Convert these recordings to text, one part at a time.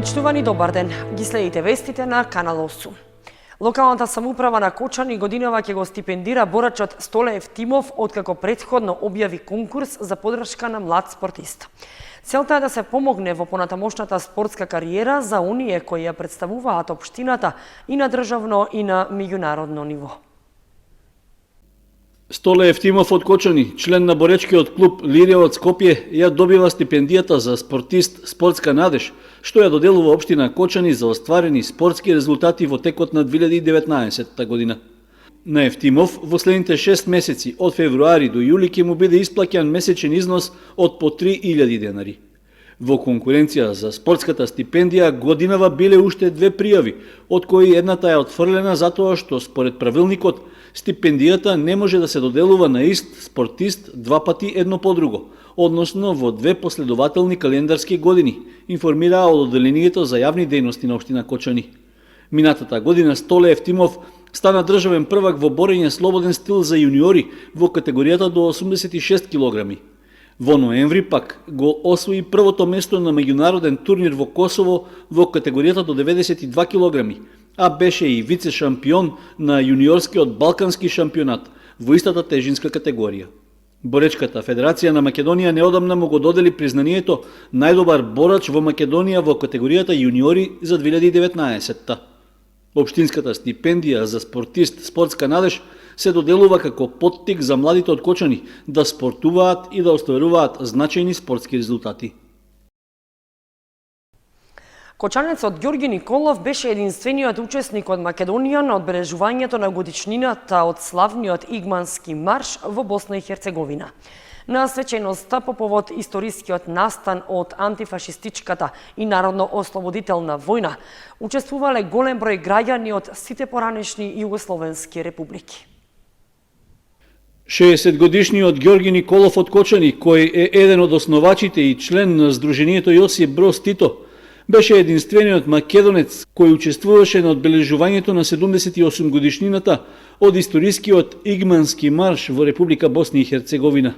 Почитувани, добар ден. Ги следите вестите на Канал 8. Локалната самоуправа на Кочани годинава ќе го стипендира борачот Столе Евтимов, откако претходно објави конкурс за поддршка на млад спортист. Целта е да се помогне во понатамошната спортска кариера за оние кои ја представуваат општината и на државно и на меѓународно ниво. Столе Евтимов од Кочани, член на боречкиот клуб Лирија од Скопје, ја добива стипендијата за спортист Спортска надеж, што ја доделува општина Кочани за остварени спортски резултати во текот на 2019 година. На Евтимов во следните 6 месеци, од февруари до јули, ќе му биде исплаќан месечен износ од по 3000 денари. Во конкуренција за спортската стипендија годинава биле уште 2 пријави, од кои едната е отфрлена затоа што според правилникот стипендијата не може да се доделува на ист спортист два пати едно по друго, односно во 2 последователни календарски години, информираа од Одделението за јавни дејности на општина Кочани. Минатата година Столе Евтимов стана државен првак во борење слободен стил за јуниори во категоријата до 86 килограми. Во ноември пак го освои првото место на меѓународен турнир во Косово во категоријата до 92 килограми, а беше и вице-шампион на јуниорскиот балкански шампионат во истата тежинска категорија. Боречката Федерација на Македонија неодамна му го додели признанието најдобар борач во Македонија во категоријата јуниори за 2019-та. Општинската стипендија за спортист Спортска надеж се доделува како поттик за младите од Кочани да спортуваат и да остваруваат значајни спортски резултати. Кочанецот Ѓорги Николов беше единствениот учесник од Македонија на одбележувањето на годишнината од славниот Игмански марш во Босна и Херцеговина. На свеченоста по повод историскиот настан од антифашистичката и народно-ослободителна војна учествувале голем број граѓани од сите поранешни југословенски републики. 60-годишниот Ѓорги Николов од Кочани, кој е еден од основачите и член на Сдруженијето Јосип Броз Тито, беше единствениот македонец кој учествуваше на одбележувањето на 78 годишнината од историскиот Игмански марш во Република Босна и Херцеговина.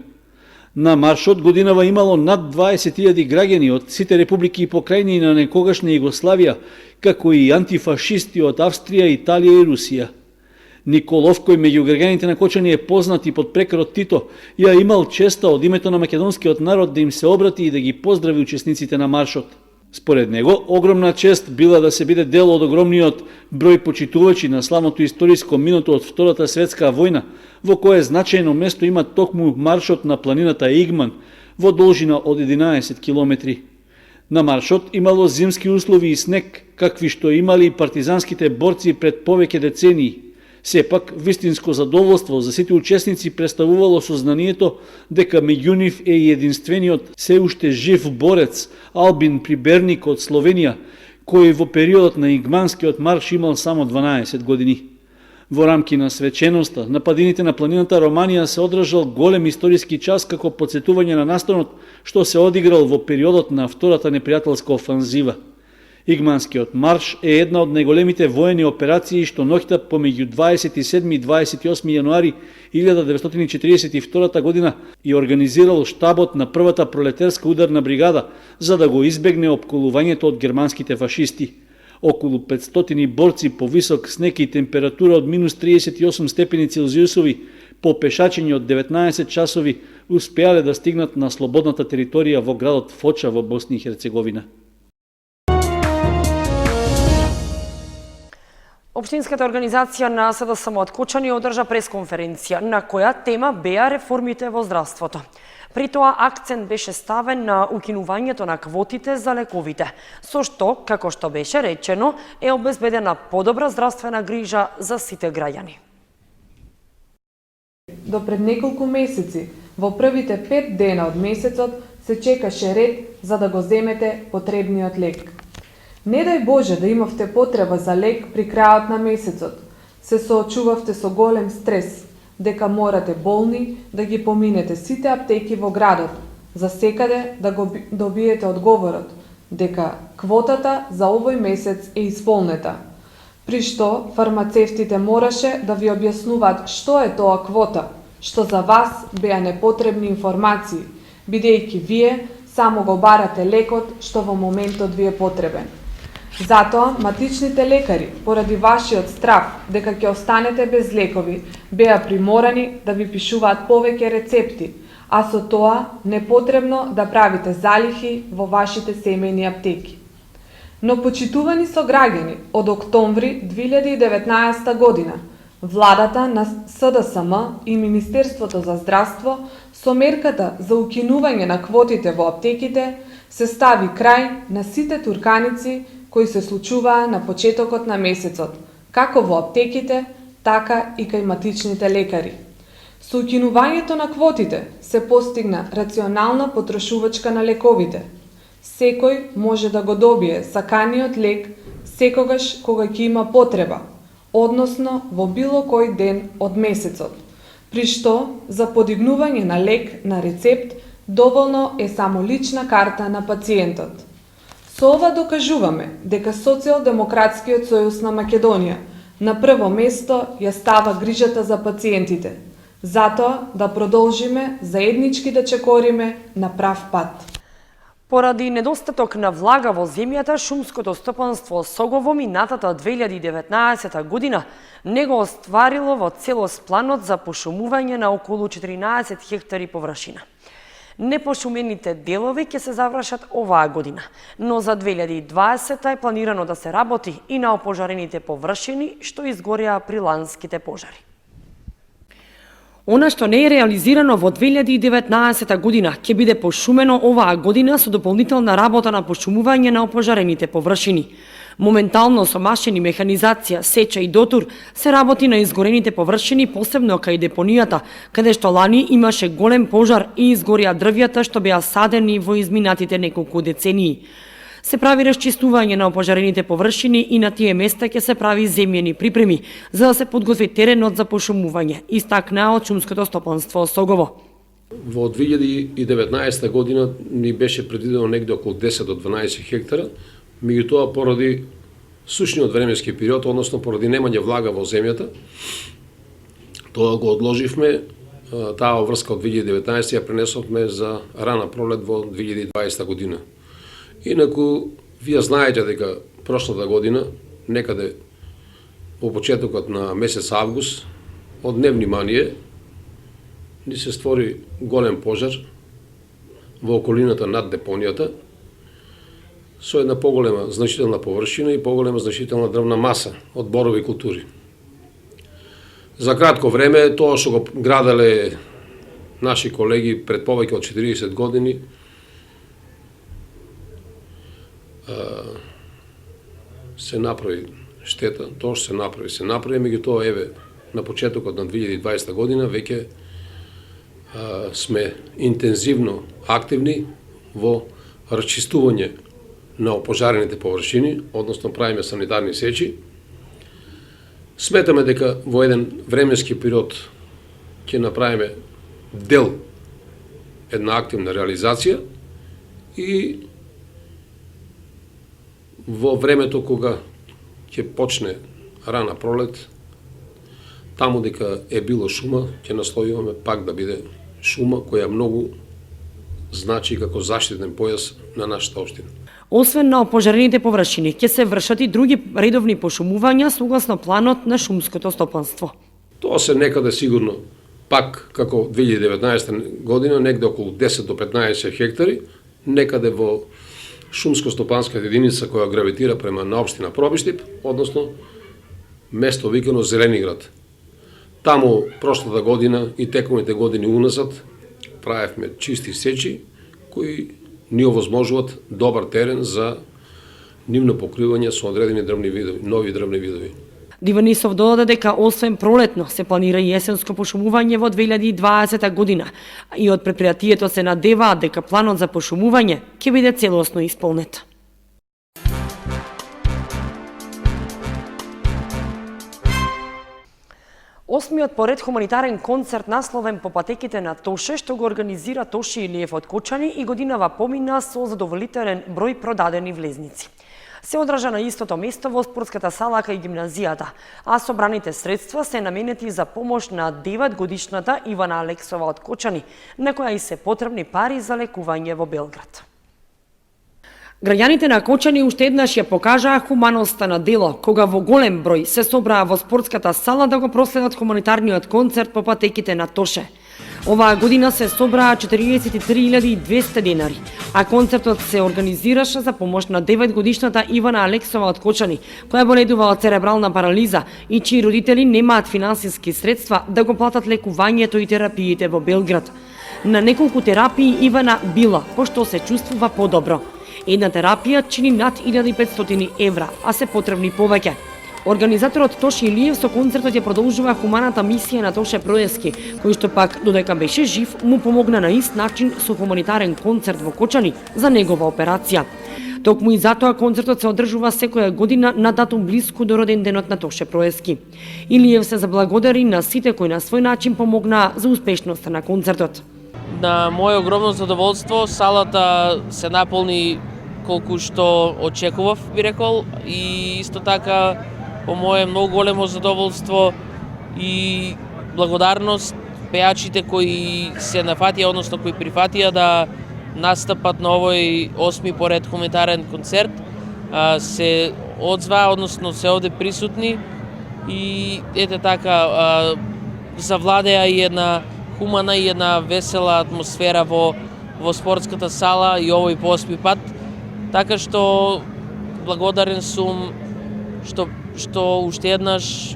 На маршот годинава имало над 20.000 граѓани од сите републики и покрајни на некогашна Југославија, како и антифашисти од Австрија, Италија и Русија. Николов, кој меѓу граѓаните на Кочани е познат и под прекарот Тито, ја имал честа од името на македонскиот народ да им се обрати и да ги поздрави учесниците на маршот. Според него, огромна чест била да се биде дел од огромниот број почитувачи на славното историско минуто од Втората светска војна, во кое значајно место има токму маршот на планината Игман, во должина од 11 километри. На маршот имало зимски услови и снег, какви што имали и партизанските борци пред повеќе децении. Сепак, вистинско задоволство за сите учесници представувало сознанието дека меѓу нив е и единствениот се уште жив борец Албин Приберник од Словенија, кој во периодот на Игманскиот марш имал само 12 години. Во рамки на свеченоста, на падините на планината Романија се одржал голем историски час како потсетување на настанот што се одиграл во периодот на Втората непријателска офанзива. Игманскиот марш е една од најголемите воени операции што ноќта помеѓу 27 и 28 јануари 1942 година и организирал штабот на првата пролетерска ударна бригада за да го избегне опколувањето од германските фашисти. Околу 500 борци по висок снег и температура од минус 38 степени Целзиусови по пешачење од 19 часови успеале да стигнат на слободната територија во градот Фоча во Босна и Херцеговина. Општинската организација на СДСМ од Кочани одржа пресконференција на која тема беа реформите во здравството. При тоа акцент беше ставен на укинувањето на квотите за лековите, со што, како што беше речено, е обезбедена подобра здравствена грижа за сите граѓани. До пред неколку месеци, во првите 5 дена од месецот, се чекаше ред за да го земете потребниот лек. Не дај Боже да имавте потреба за лек при крајот на месецот. Се соочувавте со голем стрес, дека морате болни да ги поминете сите аптеки во градот, за секаде да го добиете одговорот, дека квотата за овој месец е исполнета. При што фармацевтите мораше да ви објаснуваат што е тоа квота, што за вас беа непотребни информации, бидејќи вие само го барате лекот што во моментот ви е потребен. Затоа, матичните лекари, поради вашиот страх дека ќе останете без лекови, беа приморани да ви пишуваат повеќе рецепти, а со тоа непотребно да правите залихи во вашите семејни аптеки. Но почитувани сограѓани, од октомври 2019 година, владата на СДСМ и Министерството за здравство со мерката за укинување на квотите во аптеките се стави крај на сите турканици кои се случуваа на почетокот на месецот, како во аптеките, така и кај матичните лекари. Со укинувањето на квотите се постигна рационална потрошувачка на лековите. Секој може да го добие саканиот лек секогаш кога ќе има потреба, односно во било кој ден од месецот, при што за подигнување на лек на рецепт доволно е само лична карта на пациентот. Со ова докажуваме дека Социјалдемократскиот сојуз на Македонија на прво место ја става грижата за пациентите, затоа да продолжиме заеднички да чекориме на прав пат. Поради недостаток на влага во земјата, шумското стопанство Согово минатата 2019 година не го остварило во целост планот за пошумување на околу 14 хектари површина. Непошумените делови ќе се завршат оваа година, но за 2020 е планирано да се работи и на опожарените површини што изгореа при ланските пожари. Она што не е реализирано во 2019 година ќе биде пошумено оваа година со дополнителна работа на пошумување на опожарените површини. Моментално со машини, механизација, сеча и дотур се работи на изгорените површини, посебно кај депонијата, каде што лани имаше голем пожар и изгорија дрвјата што беа садени во изминатите неколку децении. Се прави расчистување на опожарените површини и на тие места ќе се прави земјени припреми за да се подготви теренот за пошумување, истакнаа од шумското стопанство Согово. Во 2019 година ни беше предвидено негде околу 10 до 12 хектара, меѓутоа поради сушниот временски период, односно поради немање влага во земјата, тоа го одложивме, таа врска од 2019 ја пренесовме за рана пролет во 2020 година. Инаку, вие знаете дека прошлата година, некаде во почетокот на месец август, од невнимание, ни се створи голем пожар во околината над депонијата, со една поголема значителна површина и поголема значителна дрвна маса од борови култури. За кратко време, тоа што го граделе наши колеги пред повеќе од 40 години, се направи штета, тоа што се направи, меѓутоа еве на почетокот на 2020 година веќе сме интензивно активни во расчистување на опожарените површини, односно правиме санитарни сечи. Сметаме дека во еден временски период ќе направиме дел една активна реализација и во времето кога ќе почне рана пролет, таму дека е било шума, ќе настојуваме пак да биде шума која многу значи како заштитен појас на нашата општина. Освен на опожарените површини, ќе се вршат и други редовни пошумувања согласно планот на шумското стопанство. Тоа се некаде сигурно пак како 2019 година, негде околу 10 до 15 хектари, некаде во шумско-стопанска единица која гравитира према на општина Пробиштип, односно место викано Зелениград. Таму прошлата година и текомите години уназад правевме чисти сечи кои ни овозможуваат добар терен за нивно покривање со одредени дрвни видови, нови дрвни видови. Диванисов додаде дека освен пролетно се планира и есенско пошумување во 2020 година и од предпријатието се надеваат дека планот за пошумување ќе биде целосно исполнет. Осмиот поред хуманитарен концерт насловен по патеките на Тоше, што го организира Тоши Илиев од Кочани и годинава помина со задоволителен број продадени влезници. Се одржа на истото место во спортската сала кај гимназијата, а собраните средства се наменети за помош на 9-годишната Ивана Алексова од Кочани, на која и се потребни пари за лекување во Белград. Граѓаните на Кочани уште еднаш ја покажаа хуманоста на дело, кога во голем број се собраа во спортската сала да го проследат хуманитарниот концерт по патеките на Тоше. Оваа година се собраа 43.200 денари, а концертот се организираше за помош на 9-годишната Ивана Алексова од Кочани, која боледува од церебрална парализа и чии родители немаат финансиски средства да го платат лекувањето и терапиите во Белград. На неколку терапии Ивана била, пошто се чувствува подобро. Една терапија чини над 1500 евра, а се потребни повеќе. Организаторот Тоше Илиев со концертот ја продолжува хуманата мисија на Тоше Проески, кој што пак, додека беше жив, му помогна на ист начин со хуманитарен концерт во Кочани за негова операција. Токму и затоа концертот се одржува секоја година на датум блиску до роден денот на Тоше Проески. Илиев се заблагодари на сите кои на свој начин помогнаа за успешноста на концертот. На моје огромно задоволство, салата се наполни колку што очекував, би рекол, и исто така по моје многу големо задоволство и благодарност пеачите кои се нафатија, односно кои прифатија да настапат на овој 8ми поред хуманитарен концерт, се одзваа, односно се овде присутни и ете така завладеа и една хумана и една весела атмосфера во спортската сала и овој по 8ми пат. Така што благодарен сум што уште еднаш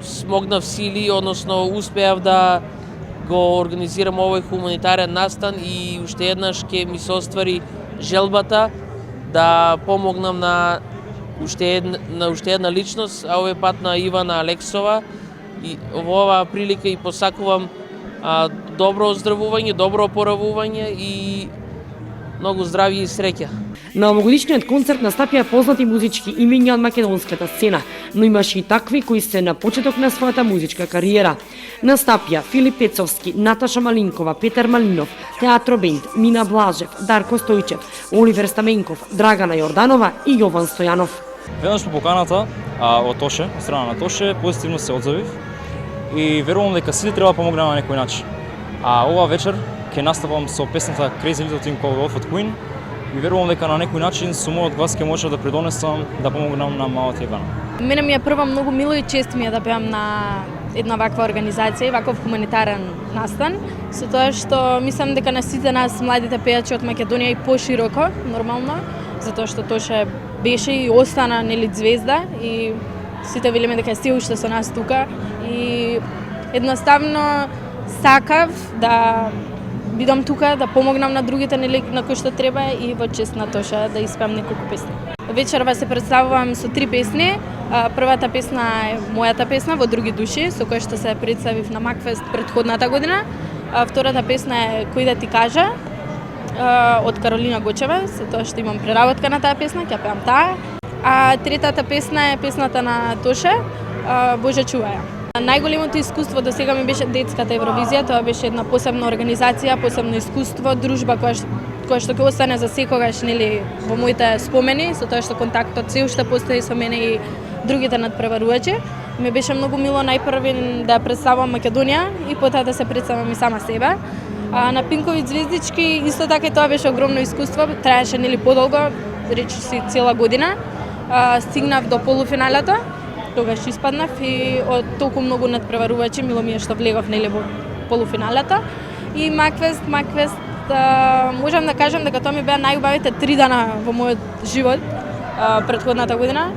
смогнав сили, односно успеав да го организирам овој хуманитарен настан и уште еднаш ќе ми се оствари желбата да помогнам на уште една личност, а овој пат на Ивана Алексова. И во оваа прилика и посакувам добро оздравување, добро опоравување и многу здравје и среќа. На овогодишниот концерт настапија познати музички имиња од македонската сцена, но имаше и такви кои се на почеток на својата музичка кариера. Настапија Филип Пецовски, Наташа Малинкова, Петар Малинов, Театро Бенд, Мина Блажев, Дарко Стојчев, Оливер Стаменков, Драгана Јорданова и Јован Стојанов. Веднаш по поканата од Тоше, страна на Тоше, позитивно се одзавив и верувам дека сите треба да помогнат на некој начин. А ова вечер ќе настапам со песната Crazy Little Thing Called Off од Queen и верувам дека на некој начин со мојот глас ќе можам да придонесам да помогнам на малата Ивана. Мене ми е прва многу мило и чест ми е да пеам на една ваква организација и ваков хуманитарен настан, со тоа што мислам дека на сите нас младите пејачи од Македонија и пошироко, нормално, затоа што Тоше беше и остана нели звезда и сите велиме дека сте уште со нас тука и едноставно сакав да бидам тука, да помогнам на другите на кои што треба и во чест на Тоше да испеам неколку песни. Вечерва се представувам со 3 песни. Првата песна е мојата песна Во други души, со која што се представив на Макфест претходната година. Втората песна е Кој да ти кажа од Каролина Гочева, со тоа што имам преработка на таа песна, ќе пеам таа. А третата песна е песната на Тоше, Боже чуваја. Најголемото искуство до сега ми беше детската Евровизија, тоа беше една посебна организација, посебно искуство, дружба која што ќе остане за секогаш нели во моите спомени, со тоа што контактот се уште постои со мене и другите надпреварувачи. Ми беше многу мило најпрви да представам Македонија и потоа да се представам и сама себе. На Пинкови звездички исто така и тоа беше огромно искуство, траеше нели подолго, речиси цела година. Стигнав до полуфиналето, тогаш испаднав и од толку многу надпреварувачи мило ми е што влегов нели во полуфиналето. И Макфест, можам да кажам дека тоа ми беа најубавите 3 дана во мојот живот претходната година.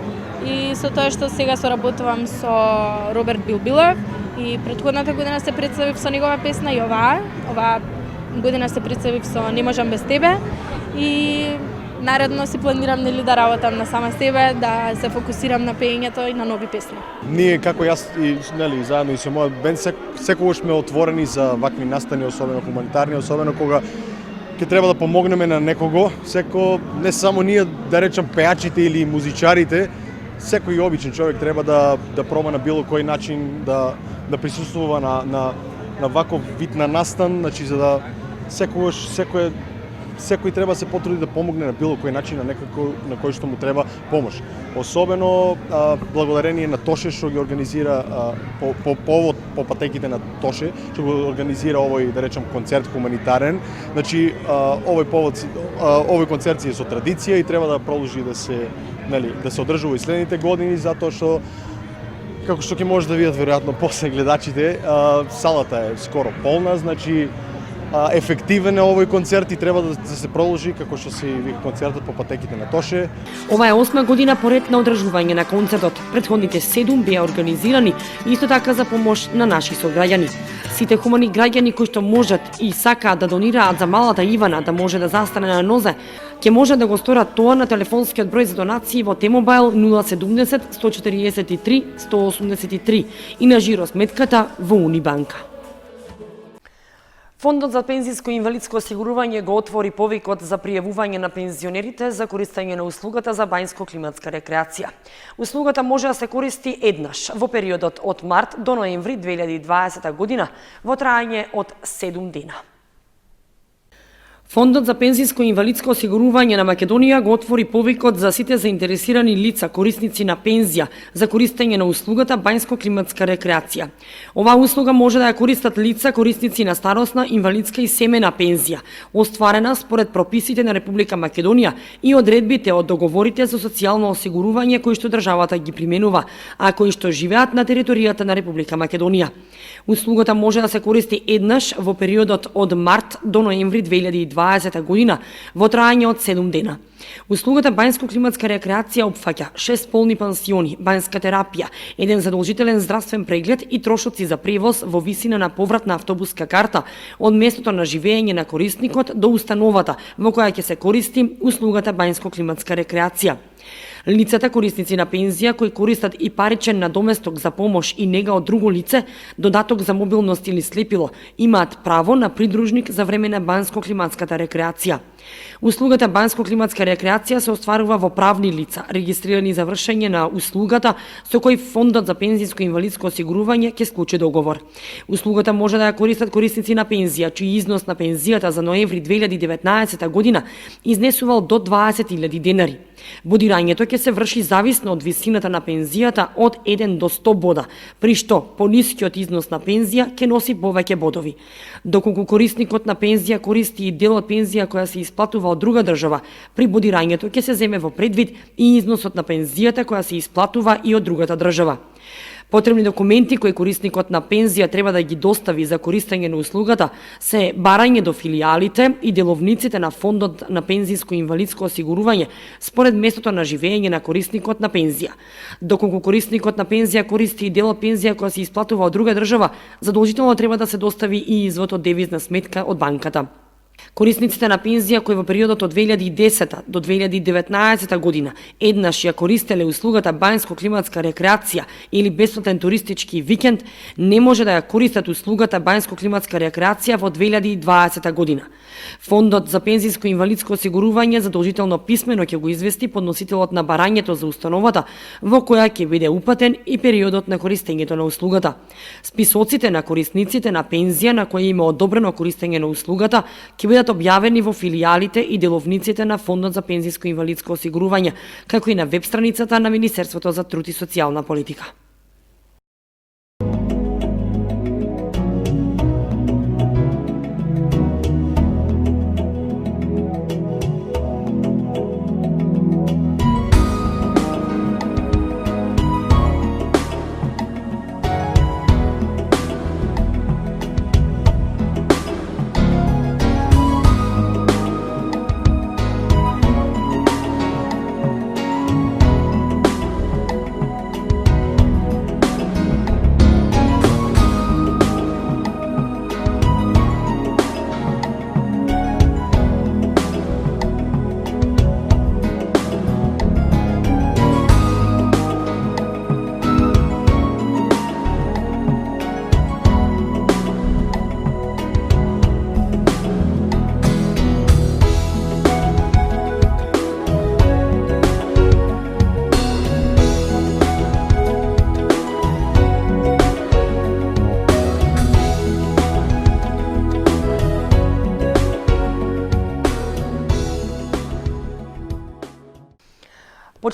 И со тоа што сега соработувам со Роберт Билбилов и претходната година се представив со негова песна и оваа година се представив со Не можам без тебе и наредно си планирам нели да работам на сама себе, да се фокусирам на пеењето и на нови песни. Ние како јас и нели заедно и со мојот бенд секогаш сме отворени за вакви настани, особено хуманитарни, особено кога ќе треба да помогнеме на некого, не само ние да речам пеачите или музичарите, секој обичен човек треба да проба на било кој начин да присуствува на ваков вид на настан, значи за да секој секој треба да се потруди да помогне на било кој начин, на кој што му треба помош. Особено благодарение на Тоше што ги организира по повод по патеките на Тоше, што го организира овој, да речам, концерт хуманитарен. Значи овој концерт е со традиција и треба да продолжи да се одржува и следните години, затоа што како што ќе може да видат веројатно после гледачите, салата е скоро полна, значи ефективен е овој концерт и треба да се продолжи како што се и концертот по патеките на Тоше. Ова е 8 година поред на одржување на концертот. Претходните 7 беа организирани исто така за помош на наши сограѓани. Сите хумани граѓани кои што можат и сакаат да донираат за малата Ивана да може да застане на нозе, ќе може да го сторат тоа на телефонскиот број за донации во T-Mobile 070 143 183 и на жиросметката во Унибанка. Фондот за пензиско и инвалидско осигурување го отвори повикот за пријавување на пензионерите за користење на услугата за бањско-климатска рекреација. Услугата може да се користи еднаш во периодот од март до ноември 2020 година во трајање од 7 дена. Фондот за пензиско и инвалидско осигурување на Македонија го отвори повикот за сите заинтересирани лица, корисници на пензија, за користење на услугата бањско-климатска рекреација. Оваа услуга може да ја користат лица, корисници на старосна, инвалидска и семена пензија, остварена според прописите на Република Македонија и одредбите од договорите за социјално осигурување кои што државата ги применува, а кои што живеат на територијата на Република Македонија. Услугата може да се користи еднаш во периодот од март до ноември 2020 година во трајање од 7 дена. Услугата бањско-климатска рекреација опфаќа 6 полни пансиони, бањска терапија, еден задолжителен здравствен преглед и трошоци за превоз во висина на повратна автобуска карта од местото на живење на корисникот до установата во која ќе се користи услугата бањско-климатска рекреација. Лицата корисници на пензија кои користат и паричен надоместок за помош и нега од друго лице, додаток за мобилност или слепило, имаат право на придружник за време на бањско-климатската рекреација. Услугата бањско-климатска рекреација се остварува во правни лица, регистрирани за вршење на услугата со кој Фондот за пензиско и инвалидско осигурување ќе склучи договор. Услугата може да ја користат корисници на пензија, чиј износ на пензијата за ноември 2019 година изнесувал до 20.000 денари. Бодирањето ќе се врши зависно од висината на пензијата од 1 до 100 бода, при што понискиот износ на пензија ќе носи повеќе бодови. Доколку корисникот на пензија користи и дел од пензија која се исплатува од друга држава, при бодирањето ќе се земе во предвид и износот на пензијата која се исплатува и од другата држава. Потребни документи кои корисникот на пензија треба да ги достави за користење на услугата се барање до филијалите и деловниците на Фондот на пензиско и инвалидско осигурување според местото на живење на корисникот на пензија. Доколку корисникот на пензија користи и дел од пензија која се исплатува од друга држава, задолжително треба да се достави и извод од девизна сметка од банката. Корисниците на пензија кои во периодот од 2010 до 2019 година еднаш ја користеле услугата бањско-климатска рекреација или бесплатен туристички викенд, не може да ја користат услугата бањско-климатска рекреација во 2020 година. Фондот за пензиско и инвалидско осигурување задолжително писмено ќе го извести подносителот на барањето за установата во која ќе биде упатен и периодот на користењето на услугата. Списоците на корисниците на пензија на кои има одобрено користење на услугата ќе бидат објавени во филијалите и деловниците на Фондот за пензиско и инвалидско осигурување, како и на веб страницата на Министерството за труд и социјална политика.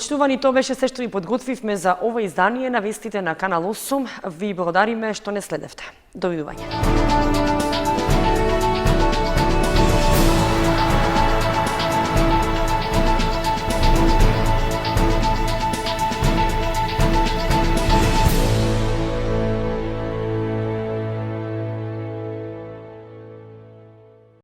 Почитувани, тоа беше се што ви подготвивме за ова издание на вестите на Канал 8. Ви благодариме што не следевте. Довидување.